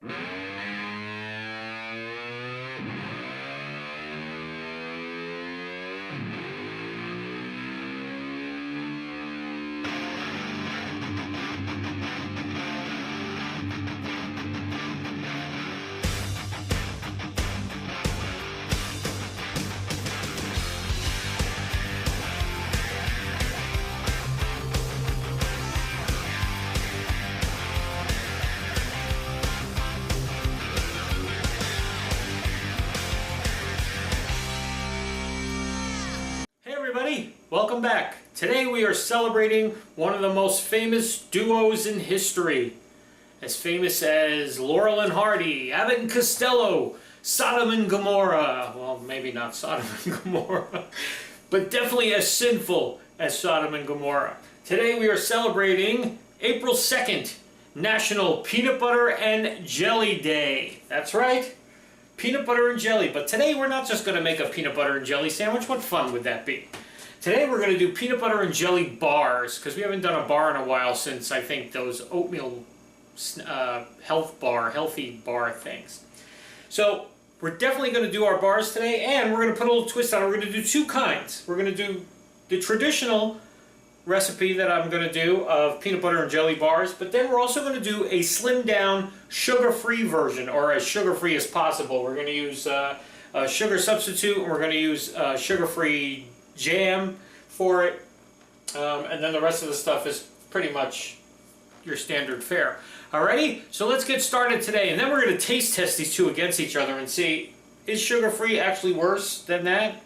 Hey everybody, welcome back. Today we are celebrating one of the most famous duos in history. As famous as Laurel and Hardy, Abbott and Costello, Sodom and Gomorrah. Well, maybe not Sodom and Gomorrah, but definitely as sinful as Sodom and Gomorrah. Today we are celebrating April 2nd, National Peanut Butter and Jelly Day. That's right. Peanut butter and jelly. But today we're not just going to make a peanut butter and jelly sandwich. What fun would that be? Today we're going to do peanut butter and jelly bars, because we haven't done a bar in a while since I think those oatmeal healthy bar things. So we're definitely going to do our bars today, and we're going to put a little twist on it. We're going to do two kinds. We're going to do the traditional recipe that I'm going to do of peanut butter and jelly bars, but then we're also going to do a slimmed down sugar-free version, or as sugar-free as possible. We're going to use a sugar substitute, and we're going to use sugar-free jam for it, and then the rest of the stuff is pretty much your standard fare. Alrighty, so let's get started today, and then we're going to taste test these two against each other and see, is sugar-free actually worse than that?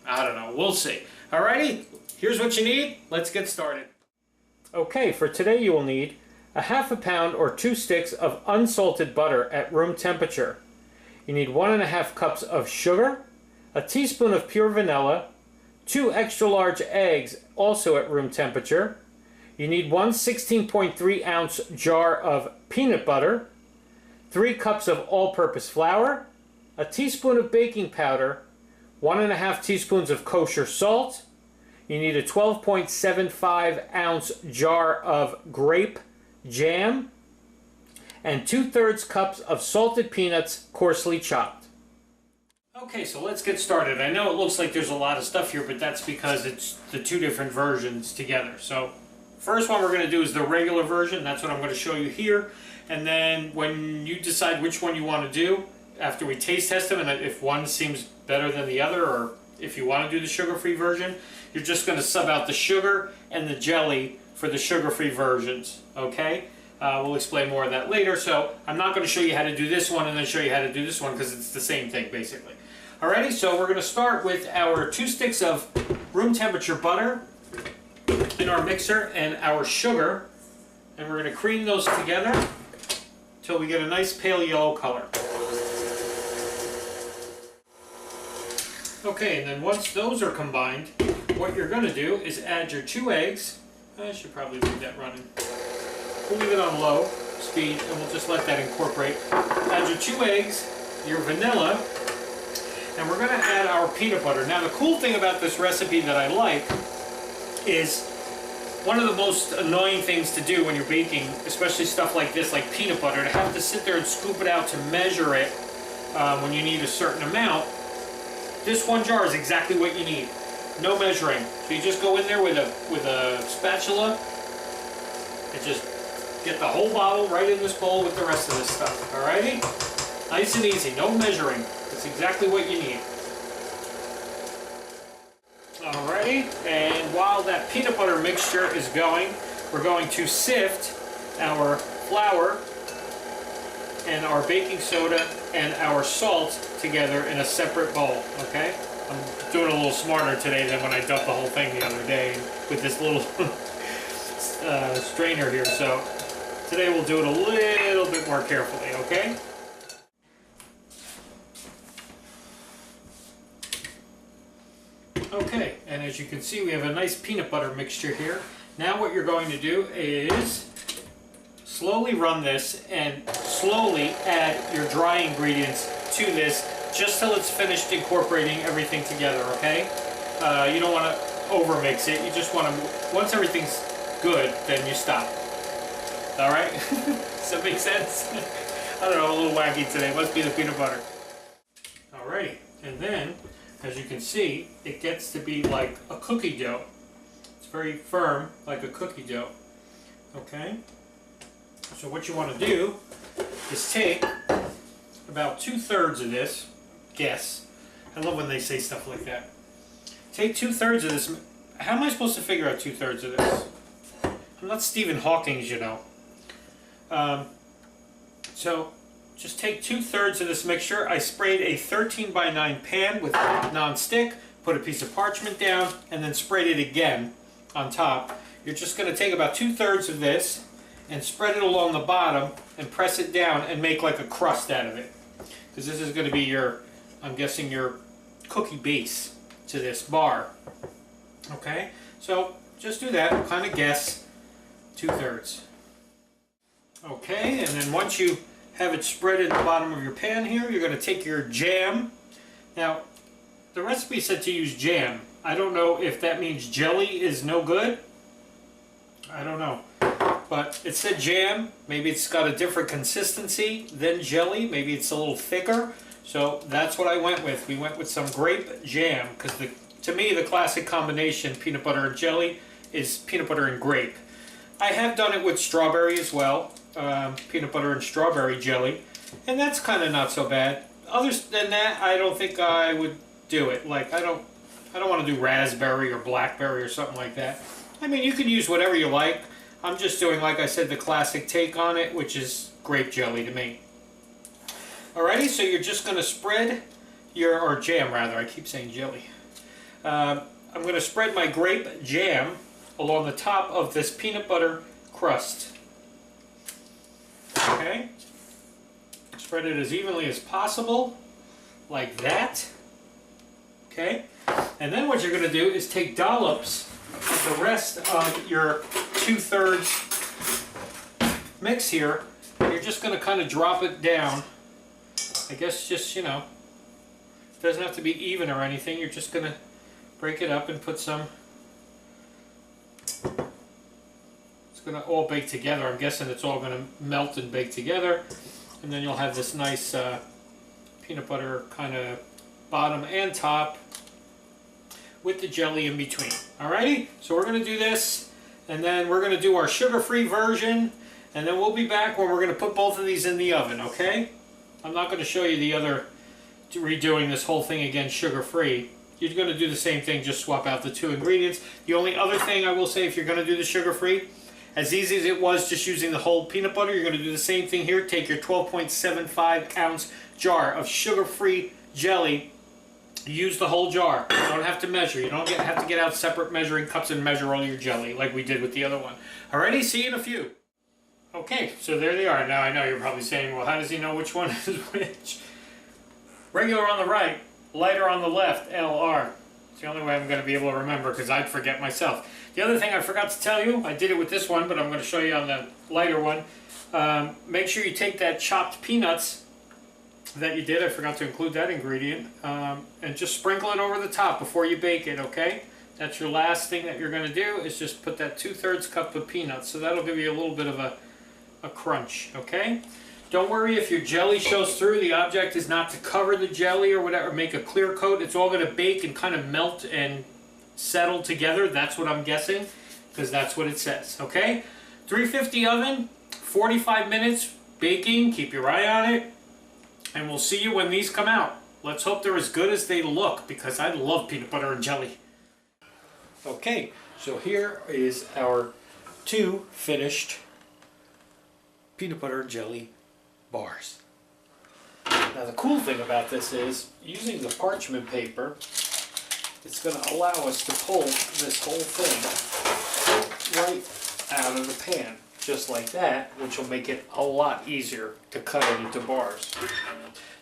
I don't know, we'll see. Alrighty, here's what you need. Let's get started. Okay, for today you will need a ½ pound or 2 sticks of unsalted butter at room temperature. You need 1½ cups of sugar, a teaspoon of pure vanilla, 2 extra large eggs also at room temperature. You need 1 16.3 ounce jar of peanut butter, 3 cups of all-purpose flour, a teaspoon of baking powder, 1½ teaspoons of kosher salt. You need a 12.75 ounce jar of grape jam, and 2/3 cups of salted peanuts coarsely chopped. Okay, so let's get started. I know it looks like there's a lot of stuff here, but that's because it's the two different versions together. So first one we're going to do is the regular version. That's what I'm going to show you here. And then when you decide which one you want to do, after we taste test them, and if one seems better than the other, or if you want to do the sugar-free version, you're just going to sub out the sugar and the jelly for the sugar-free versions, okay? We'll explain more of that later, so I'm not going to show you how to do this one and then show you how to do this one, because it's the same thing, basically. Alrighty, so we're going to start with our 2 sticks of room temperature butter in our mixer and our sugar, and we're going to cream those together until we get a nice pale yellow color. Okay, and then once those are combined, what you're going to do is add your 2 eggs. I should probably leave that running. We'll leave it on low speed, and we'll just let that incorporate. Add your 2 eggs, your vanilla, and we're going to add our peanut butter. Now, the cool thing about this recipe that I like is one of the most annoying things to do when you're baking, especially stuff like this, like peanut butter, to have to sit there and scoop it out to measure it when you need a certain amount. This one jar is exactly what you need. No measuring. So you just go in there with a spatula and just get the whole bottle right in this bowl with the rest of this stuff. Alrighty? Nice and easy. No measuring. It's exactly what you need. Alrighty, and while that peanut butter mixture is going, we're going to sift our flour and our baking soda and our salt together in a separate bowl, okay? I'm doing a little smarter today than when I dumped the whole thing the other day with this little strainer here, so today we'll do it a little bit more carefully, okay? Okay, and as you can see, we have a nice peanut butter mixture here. Now what you're going to do is slowly run this and slowly add your dry ingredients to this just till it's finished incorporating everything together, okay? You don't want to overmix it. You just want to, once everything's good, then you stop. All right? Does that make sense? I don't know, a little wacky today. Must be the peanut butter. Alrighty, and then, as you can see, it gets to be like a cookie dough. It's very firm, like a cookie dough. Okay? So what you want to do is take about 2/3 of this. Guess. I love when they say stuff like that. Take 2/3 of this. How am I supposed to figure out 2/3 of this? I'm not Stephen Hawking, you know. So just take 2/3 of this mixture. I sprayed a 13x9 pan with non-stick, put a piece of parchment down, and then sprayed it again on top. You're just going to take about 2/3 of this and spread it along the bottom and press it down and make like a crust out of it. Because this is going to be your, I'm guessing, your cookie base to this bar. Okay, so just do that, kind of guess 2/3. Okay, and then once you have it spread in the bottom of your pan here, you're going to take your jam. Now, the recipe said to use jam. I don't know if that means jelly is no good. I don't know. But it said jam. Maybe it's got a different consistency than jelly. Maybe it's a little thicker. So that's what I went with. We went with some grape jam because to me the classic combination peanut butter and jelly is peanut butter and grape. I have done it with strawberry as well. Peanut butter and strawberry jelly, and that's kind of not so bad. Other than that, I don't think I would do it. Like I don't want to do raspberry or blackberry or something like that. I mean, you can use whatever you like. I'm just doing, like I said, the classic take on it, which is grape jelly to me. Alrighty, so you're just going to spread your, or jam rather, I keep saying jelly. I'm going to spread my grape jam along the top of this peanut butter crust. Okay, spread it as evenly as possible, like that. Okay, and then what you're going to do is take dollops of the rest of your 2/3 mix here. You're just going to kind of drop it down. I guess just, you know, it doesn't have to be even or anything. You're just going to break it up and put some. It's going to all bake together. I'm guessing it's all going to melt and bake together, and then you'll have this nice peanut butter kind of bottom and top with the jelly in between. Alrighty, so we're going to do this, and then we're going to do our sugar-free version, and then we'll be back when we're going to put both of these in the oven. Okay, I'm not going to show you the other redoing this whole thing again sugar-free. You're going to do the same thing, just swap out the two ingredients. The only other thing I will say, if you're going to do the sugar-free, as easy as it was just using the whole peanut butter, you're going to do the same thing here. Take your 12.75 ounce jar of sugar-free jelly. Use the whole jar. You don't have to measure. You don't have to get out separate measuring cups and measure all your jelly like we did with the other one. Alrighty, see you in a few. Okay, so there they are. Now I know you're probably saying, well, how does he know which one is which? Regular on the right, lighter on the left, LR. It's the only way I'm going to be able to remember because I'd forget myself. The other thing I forgot to tell you, I did it with this one, but I'm going to show you on the lighter one. Make sure you take that chopped peanuts that you did, I forgot to include that ingredient, and just sprinkle it over the top before you bake it, okay? That's your last thing that you're going to do, is just put that 2/3 cup of peanuts. So that'll give you a little bit of a crunch, okay? Don't worry if your jelly shows through. The object is not to cover the jelly or whatever, make a clear coat. It's all going to bake and kind of melt and settle together. That's what I'm guessing, because that's what it says, okay? 350 oven, 45 minutes baking. Keep your eye on it, and we'll see you when these come out. Let's hope they're as good as they look, because I love peanut butter and jelly. Okay, so here is our 2 finished peanut butter and jelly bars. Now the cool thing about this is, using the parchment paper, it's going to allow us to pull this whole thing right out of the pan, just like that, which will make it a lot easier to cut it into bars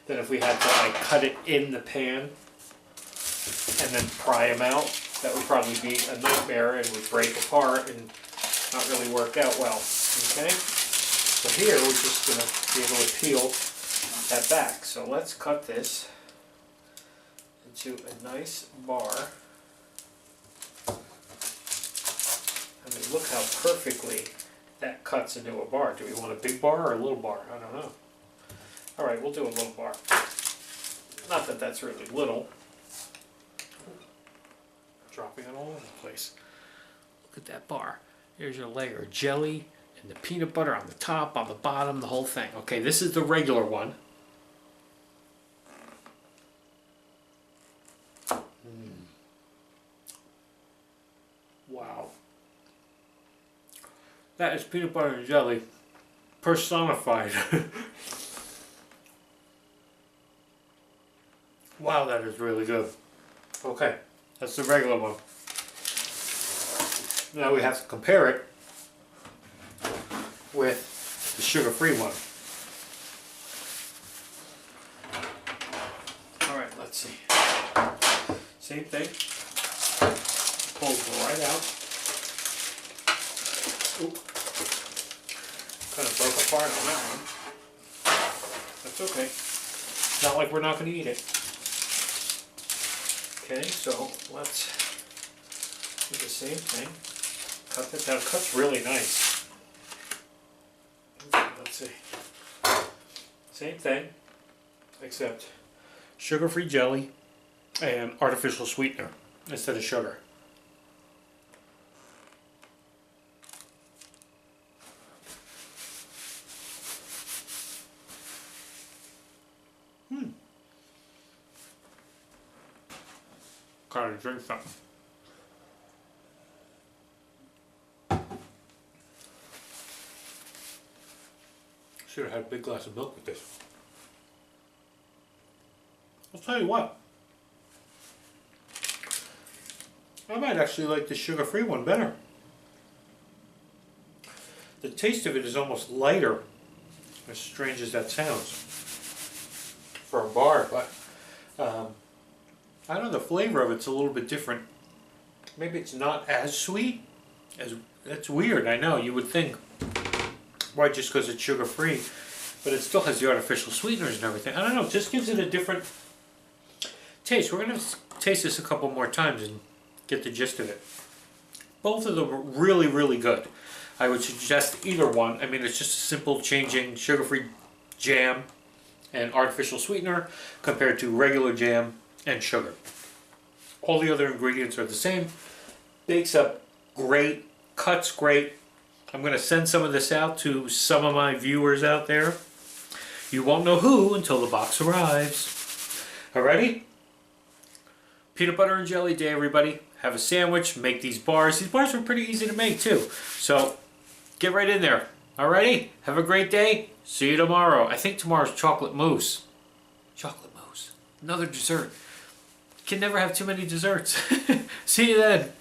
than if we had to like cut it in the pan and then pry them out. That would probably be a nightmare and would break apart and not really work out well. Okay? So here we're just going to be able to peel that back. So let's cut this into a nice bar. I mean, look how perfectly that cuts into a bar. Do we want a big bar or a little bar? I don't know. All right, we'll do a little bar. Not that that's really little. Dropping it all over the place. Look at that bar. Here's your layer of jelly and the peanut butter on the top, on the bottom, the whole thing. Okay, this is the regular one. Wow. That is peanut butter and jelly personified. Wow, that is really good. Okay, that's the regular one. Now we have to compare it with the sugar-free one. Alright, let's see. Same thing. Pulls right out. Oop. Kind of broke apart on that one. That's okay. Not like we're not going to eat it. Okay, so let's do the same thing. Cut that down. Cuts really nice. Let's see. Same thing, except sugar-free jelly and artificial sweetener instead of sugar. Gotta drink something. Should have had a big glass of milk with this. I'll tell you what. I might actually like the sugar-free one better. The taste of it is almost lighter, as strange as that sounds, for a bar, but I don't know, the flavor of it's a little bit different. Maybe it's not as sweet. That's weird, I know. You would think, why, just because it's sugar-free, but it still has the artificial sweeteners and everything. I don't know, it just gives it a different taste. We're going to taste this a couple more times and get the gist of it. Both of them are really, really good. I would suggest either one. I mean, it's just a simple changing sugar-free jam and artificial sweetener compared to regular jam and sugar. All the other ingredients are the same. Bakes up great, cuts great. I'm going to send some of this out to some of my viewers out there. You won't know who until the box arrives. Alrighty? Peanut butter and jelly day, everybody. Have a sandwich, make these bars. These bars are pretty easy to make too. So get right in there. Alrighty? Have a great day. See you tomorrow. I think tomorrow's chocolate mousse. Chocolate mousse. Another dessert. Can never have too many desserts. See you then.